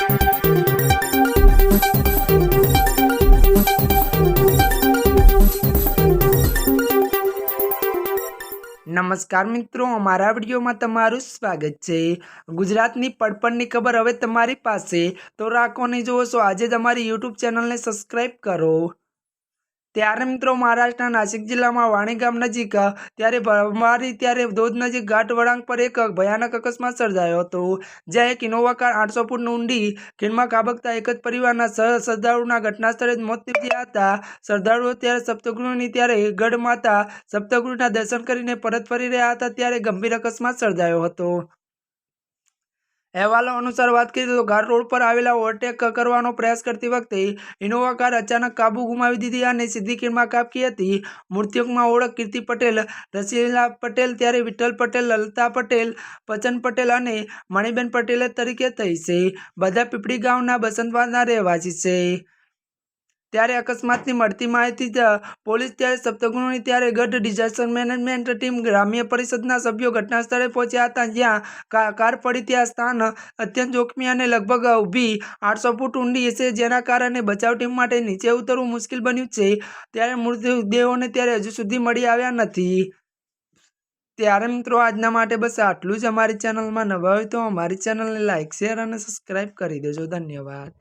नमस्कार मित्रों, अमरा विडियो में तमारू स्वागत है। गुजरातनी पड़पड़नी खबर हवे तमारी पासे, तो राखो नहीं जो सो आज तमारी यूट्यूब चैनल ने सब्सक्राइब करो। त्यारे मित्रों महाराष्ट्र नासिक जिला में वाणी गाम नजीक त्यारे भरमारी त्यारे धोध नजीक घाट वळांक पर एक भयानक अकस्मात सर्जायो हतो, ज्यां एक इनोवा कार 800 फूट ऊंडी खीणमां खाबकता एक ज परिवारना श्रद्धाळुओना घटना स्थळे मोत निपज्या हता। श्रद्धाळुओ त्यारे सप्तगुरुनी त्यारे गढ़ माता सप्तगुरुना दर्शन करीने परत फरी रह्या हता त्यारे गंभीर अकस्मात सर्जायो हतो। अहवालों अनुसार बात करिए तो घाट रोड पर आवेला ओवरटेक करवानो प्रयास करती वखते इनोवा कार अचानक काबू गुमावी दीधी अने सीधी खीणमां खाबकी हती। मृतकों ओळख कीर्ति पटेल, रसीला पटेल त्यारे विठ्ठल पटेल, ललिता पटेल, पचन पटेल अने मणिबेन पटेल तरीके थई छे। बधा पीपળી गामना बसंतवासना રહેવાસી छे। त्यारे अकस्मातनी मळती माहिती पोलीस त्यारे सप्तगुरुनी त्यारे गढ़ डिजास्टर मैनेजमेंट टीम ग्राम्य परिषदना सभ्यो घटना स्थळे पहोंच्या हता, ज्यां कार पड़ी त्या स्थान अत्यंत जोखमी अने लगभग ऊभी 800 फूट ऊंडी छे, जेना कारणे बचाव टीम माटे नीचे उतरવું मुश्किल बन्युं छे। त्यारे मृतदेहोने त्यारे हजू सुधी मळी आव्या नथी। त्यारे मित्रों आजना माटे बस आटલું જ। અમારી ચેનલમાં નવા હોય તો અમારી ચેનલને લાइक, शेर અને સબસ્क्राइब કરી દેજો। धन्यवाद।